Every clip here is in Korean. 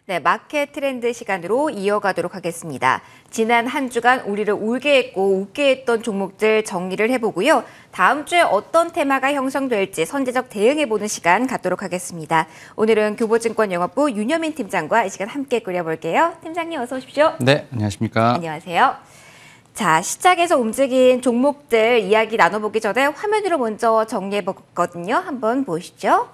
네, 마켓 트렌드 시간으로 이어가도록 하겠습니다. 지난 한 주간 우리를 울게 했고 웃게 했던 종목들 정리를 해보고요. 다음 주에 어떤 테마가 형성될지 선제적 대응해보는 시간 갖도록 하겠습니다. 오늘은 교보증권 영업부 윤여민 팀장과 이 시간 함께 꾸려볼게요. 팀장님 어서 오십시오. 네, 안녕하십니까. 안녕하세요. 자, 시작에서 움직인 종목들 이야기 나눠보기 전에 화면으로 먼저 정리해봤거든요. 한번 보시죠.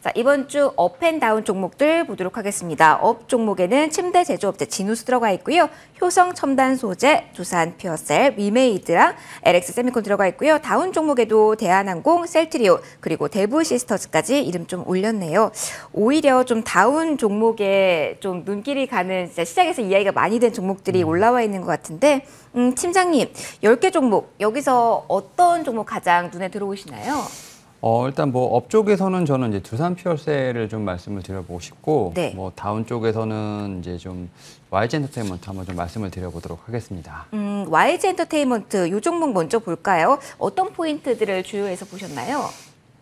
자, 이번 주 업앤다운 종목들 보도록 하겠습니다. 업 종목에는 침대 제조업체 진우스 들어가 있고요. 효성 첨단 소재, 두산 퓨어셀, 위메이드랑 LX 세미콘 들어가 있고요. 다운 종목에도 대한항공, 셀트리오, 그리고 대부 시스터즈까지 이름 좀 올렸네요. 오히려 좀 다운 종목에 좀 눈길이 가는 진짜 시장에서 이야기가 많이 된 종목들이 올라와 있는 것 같은데 팀장님, 10개 종목, 여기서 어떤 종목 가장 눈에 들어오시나요? 일단 뭐 업 쪽에서는 저는 이제 두산 퓨어셀을 좀 말씀을 드려보고 싶고, 네. 뭐 다운 쪽에서는 이제 좀 YG 엔터테인먼트 한번 좀 말씀을 드려보도록 하겠습니다. YG 엔터테인먼트 이 종목 먼저 볼까요? 어떤 포인트들을 주요해서 보셨나요?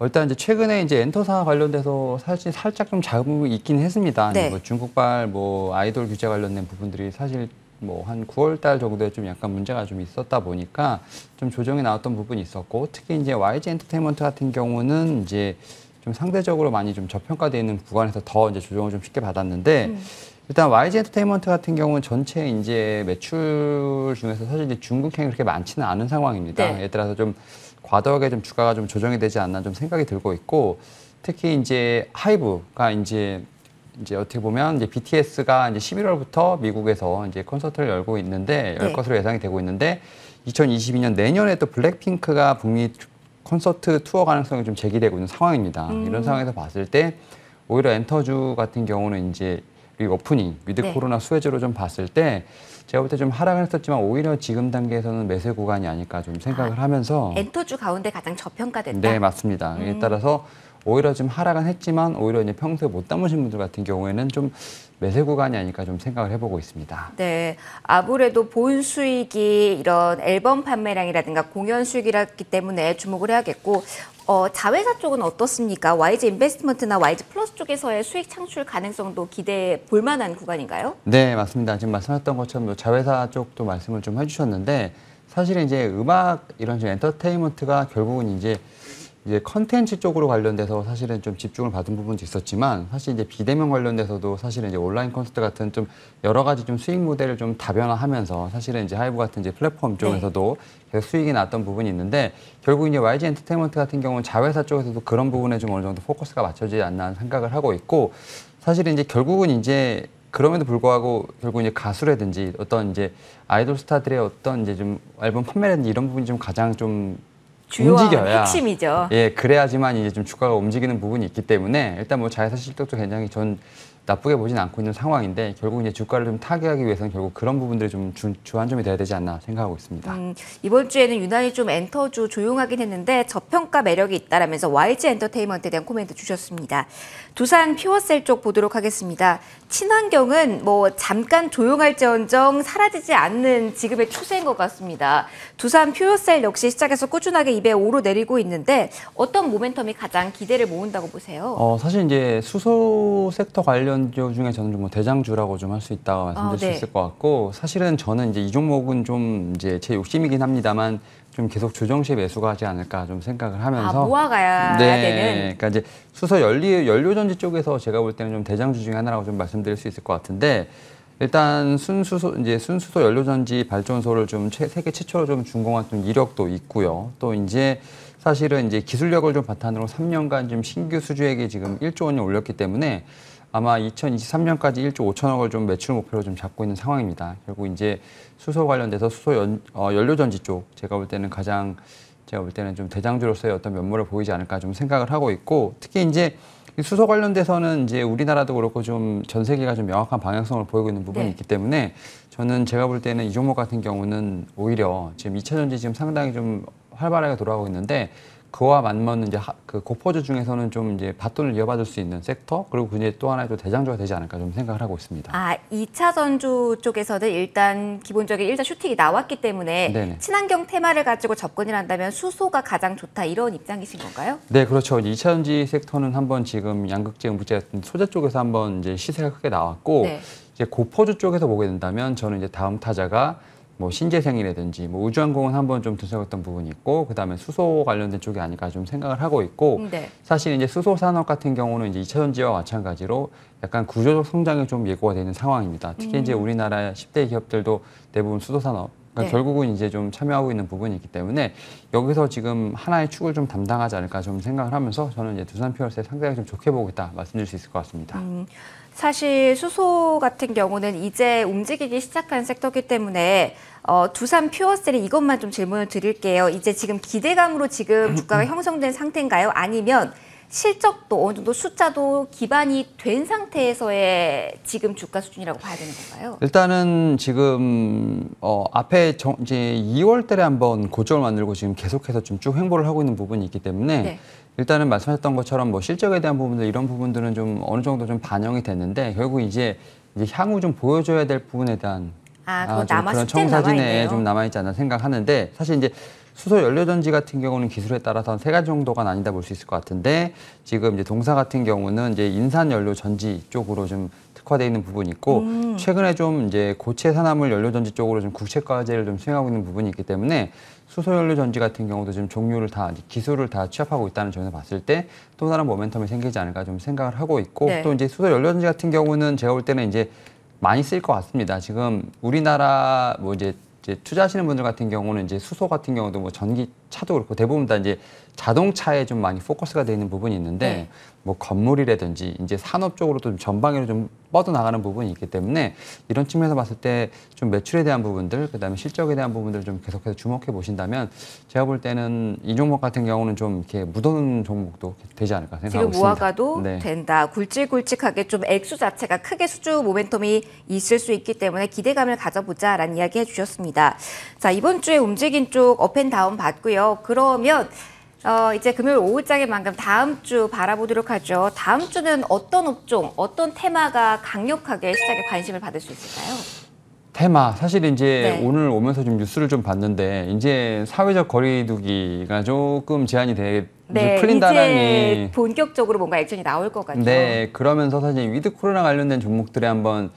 일단 이제 최근에 이제 엔터사 관련돼서 사실 살짝 좀 자극이 있긴 했습니다. 네. 뭐 중국발 뭐 아이돌 규제 관련된 부분들이 사실 뭐 한 9월 달 정도에 좀 약간 문제가 좀 있었다 보니까 좀 조정이 나왔던 부분이 있었고, 특히 이제 YG 엔터테인먼트 같은 경우는 이제 좀 상대적으로 많이 좀 저평가되어 있는 구간에서 더 이제 조정을 좀 쉽게 받았는데, 일단 YG 엔터테인먼트 같은 경우는 전체 이제 매출 중에서 사실 이제 중국행이 그렇게 많지는 않은 상황입니다. 네. 예를 들어서 좀 과도하게 좀 주가가 좀 조정이 되지 않나 좀 생각이 들고 있고, 특히 이제 하이브가 이제 어떻게 보면 이제 BTS가 이제 11월부터 미국에서 이제 콘서트를 열고 있는데 열 네. 것으로 예상이 되고 있는데, 2022년 내년에 또 블랙핑크가 북미 콘서트 투어 가능성이 좀 제기되고 있는 상황입니다. 이런 상황에서 봤을 때 오히려 엔터주 같은 경우는 이제 오프닝 위드 네. 코로나 수혜주로 좀 봤을 때 제가 볼 때 좀 하락을 했었지만 오히려 지금 단계에서는 매수 구간이 아닐까 좀 생각을 하면서. 엔터주 가운데 가장 저평가됐다? 네, 맞습니다. 이에 따라서 오히려 좀 하락은 했지만 오히려 이제 평소에 못 담으신 분들 같은 경우에는 좀 매수 구간이 아닐까 좀 생각을 해보고 있습니다. 네, 아무래도 본 수익이 이런 앨범 판매량이라든가 공연 수익이었기 때문에 주목을 해야겠고, 자회사 쪽은 어떻습니까? YG 인베스트먼트나 YG 플러스 쪽에서의 수익 창출 가능성도 기대해 볼 만한 구간인가요? 네, 맞습니다. 지금 말씀하셨던 것처럼 자회사 쪽도 말씀을 좀 해주셨는데, 사실은 이제 음악 이런 좀 엔터테인먼트가 결국은 이제 컨텐츠 쪽으로 관련돼서 사실은 좀 집중을 받은 부분도 있었지만, 사실 이제 비대면 관련돼서도 사실은 이제 온라인 콘서트 같은 좀 여러 가지 좀 수익 모델을 좀 다변화하면서 사실은 이제 하이브 같은 이제 플랫폼 쪽에서도 계속 수익이 났던 부분이 있는데, 결국 이제 YG 엔터테인먼트 같은 경우는 자회사 쪽에서도 그런 부분에 좀 어느 정도 포커스가 맞춰지지 않나 하는 생각을 하고 있고, 사실은 이제 결국은 이제 그럼에도 불구하고 결국 이제 가수라든지 어떤 이제 아이돌 스타들의 어떤 이제 좀 앨범 판매라든지 이런 부분이 좀 가장 좀 주요한 움직여야, 핵심이죠. 예, 그래야지만 이제 좀 주가가 움직이는 부분이 있기 때문에 일단 뭐 자회사 실적도 굉장히 전 나쁘게 보진 않고 있는 상황인데, 결국 이제 주가를 좀 타개하기 위해서는 결국 그런 부분들이 좀 주안점이 돼야 되지 않나 생각하고 있습니다. 이번 주에는 유난히 좀 엔터주 조용하긴 했는데 저평가 매력이 있다라면서 YG 엔터테인먼트에 대한 코멘트 주셨습니다. 두산 퓨어셀 쪽 보도록 하겠습니다. 친환경은 뭐 잠깐 조용할지언정 사라지지 않는 지금의 추세인 것 같습니다. 두산 퓨어셀 역시 시작에서 꾸준하게 205로 내리고 있는데 어떤 모멘텀이 가장 기대를 모은다고 보세요? 사실 이제 수소 섹터 관련주 중에 저는 좀 뭐 대장주라고 좀 할 수 있다고 말씀드릴 수 있을 것 같고, 사실은 저는 이제 이 종목은 좀 이제 제 욕심이긴 합니다만 좀 계속 조정 시 매수가 하지 않을까 좀 생각을 하면서. 모아가야 되는. 그러니까 이제 수소 연료전지 쪽에서 제가 볼 때는 좀 대장주 중에 하나라고 좀 말씀드릴 수 있을 것 같은데, 일단 순수소 연료전지 발전소를 좀 세계 최초로 좀 준공한 좀 이력도 있고요. 또 이제 사실은 이제 기술력을 좀 바탕으로 3년간 좀 신규 수주액이 지금 1조 원이 올렸기 때문에 아마 2023년까지 1조 5천억을 좀 매출 목표로 좀 잡고 있는 상황입니다. 결국 이제 수소 관련돼서 연료전지 쪽 제가 볼 때는 좀 대장주로서의 어떤 면모를 보이지 않을까 좀 생각을 하고 있고, 특히 이제 수소 관련돼서는 이제 우리나라도 그렇고 좀 전 세계가 좀 명확한 방향성을 보이고 있는 부분이 있기 때문에 저는 제가 볼 때는 이 종목 같은 경우는 오히려 지금 2차 전지 지금 상당히 좀 활발하게 돌아가고 있는데, 그와 맞먹는 이제 그 고퍼주 중에서는 좀 이제 바톤을 이어받을 수 있는 섹터 그리고 그게 또 하나의 또 대장주가 되지 않을까 좀 생각을 하고 있습니다. 아, 2차 전주 쪽에서는 일단 기본적인 일단 슈팅이 나왔기 때문에 네네. 친환경 테마를 가지고 접근을 한다면 수소가 가장 좋다 이런 입장이신 건가요? 네, 그렇죠. 2차 전지 섹터는 한번 지금 양극재, 음극재 같은 소재 쪽에서 한번 이제 시세가 크게 나왔고 네. 이제 고퍼주 쪽에서 보게 된다면 저는 이제 다음 타자가 뭐 신재생이라든지 뭐 우주항공은 한번 좀 들썩였던 부분이 있고 그다음에 수소 관련된 쪽이 아닐까 좀 생각을 하고 있고 네. 사실 이제 수소 산업 같은 경우는 이제 2차 전지와 마찬가지로 약간 구조적 성장이 좀 예고가 되는 상황입니다. 특히 이제 우리나라 10대 기업들도 대부분 수소 산업 그러니까 네. 결국은 이제 좀 참여하고 있는 부분이 있기 때문에 여기서 지금 하나의 축을 좀 담당하지 않을까 좀 생각을 하면서 저는 이제 두산 퓨어스에 상당히 좀 좋게 보고 있다 말씀드릴 수 있을 것 같습니다. 사실 수소 같은 경우는 이제 움직이기 시작한 섹터이기 때문에 두산 퓨어셀이 이것만 좀 질문을 드릴게요. 이제 지금 기대감으로 지금 주가가 형성된 상태인가요? 아니면 실적도 어느 정도 숫자도 기반이 된 상태에서의 지금 주가 수준이라고 봐야 되는 건가요? 일단은 지금 앞에 이제 2월 달에 한번 고점을 만들고 지금 계속해서 좀 쭉 횡보를 하고 있는 부분이 있기 때문에 네. 일단은 말씀하셨던 것처럼 뭐 실적에 대한 부분들 이런 부분들은 좀 어느 정도 좀 반영이 됐는데 결국 이제 향후 좀 보여줘야 될 부분에 대한 그거 좀 그런 숙제는 청사진에 남아있네요. 좀 남아있지 않나 생각하는데 사실 이제 수소 연료전지 같은 경우는 기술에 따라서 세 가지 정도가 나뉜다 볼 수 있을 것 같은데 지금 이제 동사 같은 경우는 이제 인산 연료 전지 쪽으로 좀 특화되어 있는 부분이 있고 최근에 좀 이제 고체 산화물 연료전지 쪽으로 좀 국책과제를 좀 수행하고 있는 부분이 있기 때문에 수소 연료전지 같은 경우도 지금 종류를 다 기술을 다 취합하고 있다는 점에서 봤을 때 또 다른 모멘텀이 생기지 않을까 좀 생각을 하고 있고 네. 또 이제 수소 연료전지 같은 경우는 제가 볼 때는 이제 많이 쓸 것 같습니다. 지금 우리나라 뭐 이제 투자하시는 분들 같은 경우는 이제 수소 같은 경우도 뭐 전기차도 그렇고 대부분 다 이제 자동차에 좀 많이 포커스가 되어 있는 부분이 있는데 네. 뭐 건물이라든지 이제 산업 쪽으로도 좀 전방위로 좀 뻗어나가는 부분이 있기 때문에 이런 측면에서 봤을 때 좀 매출에 대한 부분들 그다음에 실적에 대한 부분들 좀 계속해서 주목해 보신다면 제가 볼 때는 이 종목 같은 경우는 좀 이렇게 묻어놓는 종목도 되지 않을까 생각하고 지금 있습니다. 모아가도 네. 된다. 굵직굵직하게 좀 액수 자체가 크게 수주 모멘텀이 있을 수 있기 때문에 기대감을 가져보자라는 이야기 해주셨습니다. 자, 이번 주에 움직인 쪽 업앤다운 봤고요. 그러면 이제 금요일 오후장의 만큼 다음 주 바라보도록 하죠. 다음 주는 어떤 업종, 어떤 테마가 강력하게 시장에 관심을 받을 수 있을까요? 테마 사실 이제 네. 오늘 오면서 좀 뉴스를 좀 봤는데 이제 사회적 거리두기가 조금 제한이 돼 네, 풀린다라는 이제 본격적으로 뭔가 액션이 나올 것 같죠. 네, 그러면서 사실 위드 코로나 관련된 종목들에 한번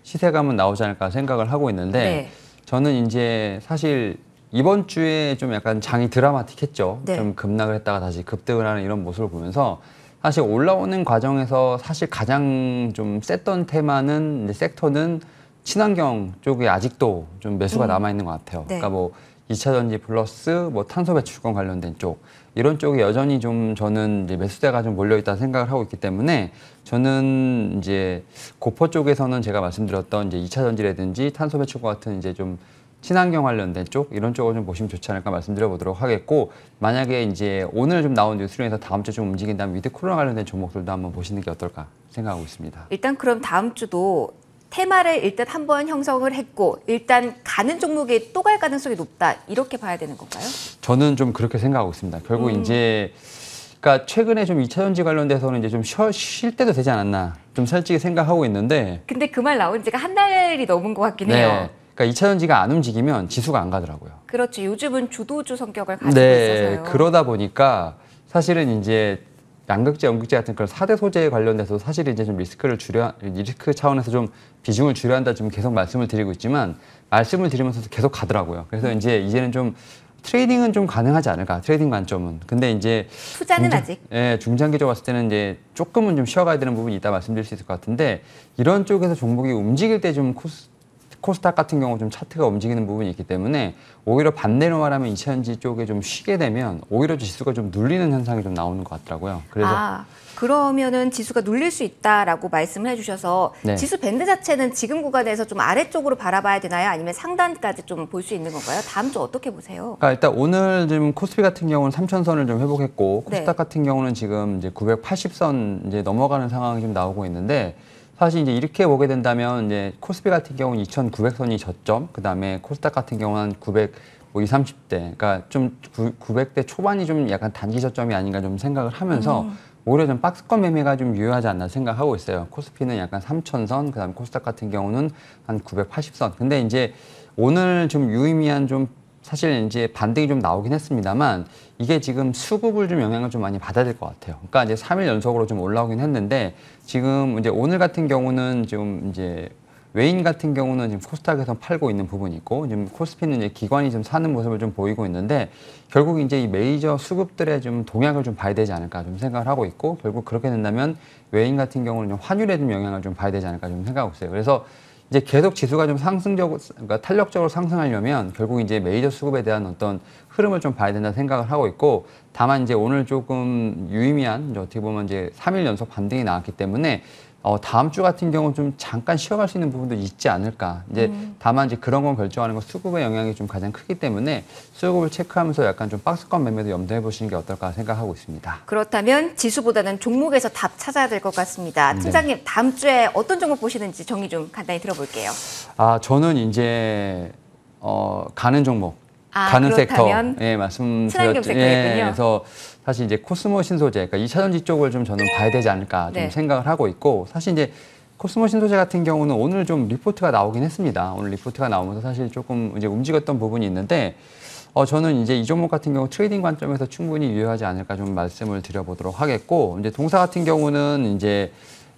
시세감은 나오지 않을까 생각을 하고 있는데 네. 저는 이제 사실 이번 주에 좀 약간 장이 드라마틱했죠. 네. 좀 급락을 했다가 다시 급등을 하는 이런 모습을 보면서 사실 올라오는 과정에서 사실 가장 좀 셌던 테마는 이제 섹터는 친환경 쪽에 아직도 좀 매수가 남아 있는 것 같아요. 네. 그러니까 뭐 2차 전지 플러스 뭐 탄소 배출권 관련된 쪽 이런 쪽에 여전히 좀 저는 이제 매수대가 좀 몰려 있다 생각을 하고 있기 때문에 저는 이제 고퍼 쪽에서는 제가 말씀드렸던 이제 2차 전지라든지 탄소 배출권 같은 이제 좀 친환경 관련된 쪽 이런 쪽을 좀 보시면 좋지 않을까 말씀드려 보도록 하겠고 만약에 이제 오늘 좀 나온 뉴스로 인해서 다음 주에 좀 움직인다면 위드 코로나 관련된 종목들도 한번 보시는 게 어떨까 생각하고 있습니다. 일단 그럼 다음 주도 테마를 일단 한번 형성을 했고 일단 가는 종목에 또 갈 가능성이 높다 이렇게 봐야 되는 건가요? 저는 좀 그렇게 생각하고 있습니다. 결국 이제 그러니까 최근에 좀 2차 전지 관련돼서는 이제 좀 쉴 때도 되지 않았나 좀 솔직히 생각하고 있는데 근데 그 말 나온 지가 한 달이 넘은 것 같긴 해요. 그러니까 2차 전지가 안 움직이면 지수가 안 가더라고요. 그렇죠. 요즘은 주도주 성격을 가지고 네, 있어서요. 그러다 보니까 사실은 이제 양극재, 음극재 같은 그런 4대 소재에 관련돼서 사실 이제 좀 리스크 차원에서 좀 비중을 줄여야 한다 좀 계속 말씀을 드리고 있지만 말씀을 드리면서도 계속 가더라고요. 그래서 이제는 좀 트레이딩은 좀 가능하지 않을까, 트레이딩 관점은. 근데 이제 투자는 아직. 예, 중장기적으로 봤을 때는 이제 조금은 좀 쉬어가야 되는 부분이 있다 말씀드릴 수 있을 것 같은데 이런 쪽에서 종목이 움직일 때 좀 코스닥 같은 경우 좀 차트가 움직이는 부분이 있기 때문에 오히려 반대로 말하면 2차전지 쪽에 좀 쉬게 되면 오히려 지수가 좀 눌리는 현상이 좀 나오는 것 같더라고요. 그래서 그러면은 지수가 눌릴 수 있다라고 말씀을 해주셔서 네. 지수 밴드 자체는 지금 구간에서 좀 아래쪽으로 바라봐야 되나요? 아니면 상단까지 좀 볼 수 있는 건가요? 다음 주 어떻게 보세요? 그러니까 일단 오늘 지금 코스피 같은 경우는 3,000선을 좀 회복했고 네. 코스닥 같은 경우는 지금 이제 980선 이제 넘어가는 상황이 좀 나오고 있는데 사실 이제 이렇게 보게 된다면 이제 코스피 같은 경우는 2,900선이 저점, 그다음에 코스닥 같은 경우는 뭐 20, 30대, 그러니까 좀 900대 초반이 좀 약간 단기 저점이 아닌가 좀 생각을 하면서 오히려 좀 박스권 매매가 좀 유효하지 않나 생각하고 있어요. 코스피는 약간 3,000선, 그다음에 코스닥 같은 경우는 한 980선. 근데 이제 오늘 좀 유의미한 좀 사실 이제 반등이 좀 나오긴 했습니다만 이게 지금 수급을 좀 영향을 좀 많이 받아야 될 것 같아요. 그러니까 이제 3일 연속으로 좀 올라오긴 했는데 지금 이제 오늘 같은 경우는 좀 이제 외인 같은 경우는 지금 코스닥에서 팔고 있는 부분이 있고 지금 코스피는 이제 기관이 좀 사는 모습을 좀 보이고 있는데 결국 이제 이 메이저 수급들의 좀 동향을 좀 봐야 되지 않을까 좀 생각을 하고 있고 결국 그렇게 된다면 외인 같은 경우는 좀 환율에 좀 영향을 좀 봐야 되지 않을까 좀 생각하고 있어요. 그래서 이제 계속 지수가 좀 상승적으로, 그러니까 탄력적으로 상승하려면 결국 이제 메이저 수급에 대한 어떤 흐름을 좀 봐야 된다 생각을 하고 있고 다만 이제 오늘 조금 유의미한 이제 어떻게 보면 이제 3일 연속 반등이 나왔기 때문에 다음 주 같은 경우는 좀 잠깐 쉬어갈 수 있는 부분도 있지 않을까. 이제 다만 이제 그런 건 결정하는 건 수급의 영향이 좀 가장 크기 때문에 수급을 체크하면서 약간 좀 박스권 매매도 염두해 보시는 게 어떨까 생각하고 있습니다. 그렇다면 지수보다는 종목에서 답 찾아야 될 것 같습니다. 팀장님, 다음 주에 어떤 종목 보시는지 정리 좀 간단히 들어볼게요. 저는 이제 가는 종목. 가는 그렇다면 섹터, 예, 말씀드렸죠. 친환경 섹터겠군요. 그래서 사실 이제 코스모 신소재, 그러니까 2차전지 쪽을 좀 저는 봐야 되지 않을까 좀 네. 생각을 하고 있고, 사실 이제 코스모 신소재 같은 경우는 오늘 좀 리포트가 나오긴 했습니다. 오늘 리포트가 나오면서 사실 조금 이제 움직였던 부분이 있는데, 저는 이제 이 종목 같은 경우 트레이딩 관점에서 충분히 유효하지 않을까 좀 말씀을 드려보도록 하겠고, 이제 동사 같은 경우는 이제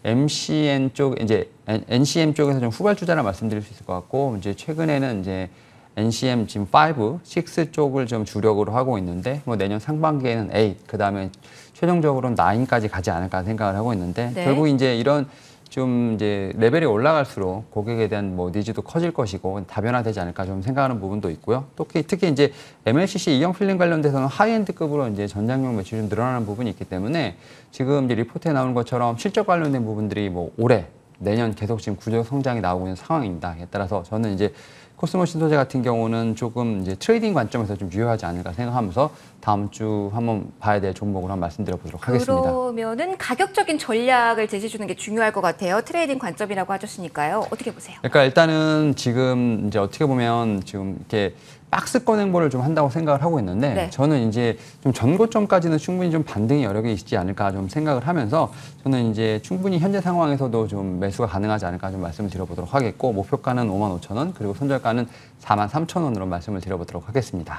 MCN 쪽, 이제 NCM 쪽에서 좀 후발주자라 말씀드릴 수 있을 것 같고, 이제 최근에는 이제 NCM 지금 5, 6 쪽을 좀 주력으로 하고 있는데 뭐 내년 상반기에는 8, 그다음에 최종적으로는 9까지 가지 않을까 생각을 하고 있는데 네. 결국 이제 이런 좀 이제 레벨이 올라갈수록 고객에 대한 뭐 니즈도 커질 것이고 다변화되지 않을까 좀 생각하는 부분도 있고요. 특히 이제 MLCC 이형 필름 관련돼서는 하이엔드급으로 이제 전장용 매출이 좀 늘어나는 부분이 있기 때문에 지금 이제 리포트에 나오는 것처럼 실적 관련된 부분들이 뭐 올해 내년 계속 지금 구조 성장이 나오고 있는 상황입니다. 따라서 저는 이제 코스모 신소재 같은 경우는 조금 이제 트레이딩 관점에서 좀 유효하지 않을까 생각하면서 다음 주 한번 봐야 될 종목으로 한번 말씀드려 보도록 하겠습니다. 그러면은 가격적인 전략을 제시해 주는 게 중요할 것 같아요. 트레이딩 관점이라고 하셨으니까요. 어떻게 보세요? 그러니까 일단은 지금 이제 어떻게 보면 지금 이렇게 박스권 행보를 좀 한다고 생각을 하고 있는데 네. 저는 이제 좀 전고점까지는 충분히 좀 반등이 여러 개 있지 않을까 좀 생각을 하면서 저는 이제 충분히 현재 상황에서도 좀 매수가 가능하지 않을까 좀 말씀을 드려보도록 하겠고 목표가는 55,000원 그리고 손절가는 43,000원으로 말씀을 드려보도록 하겠습니다.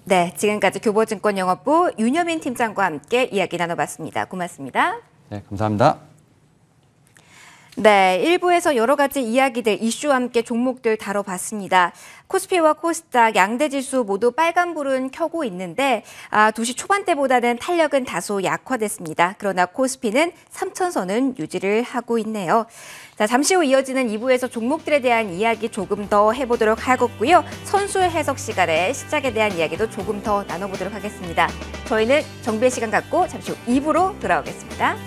네, 지금까지 교보증권 영업부 윤여민 팀장과 함께 이야기 나눠봤습니다. 고맙습니다. 네, 감사합니다. 네, 1부에서 여러 가지 이야기들, 이슈와 함께 종목들 다뤄봤습니다. 코스피와 코스닥, 양대지수 모두 빨간불은 켜고 있는데 2시 초반대보다는 탄력은 다소 약화됐습니다. 그러나 코스피는 3,000선은 유지를 하고 있네요. 자, 잠시 후 이어지는 2부에서 종목들에 대한 이야기 조금 더 해보도록 하겠고요. 선수 해석 시간에 시작에 대한 이야기도 조금 더 나눠보도록 하겠습니다. 저희는 정비의 시간 갖고 잠시 후 2부로 돌아오겠습니다.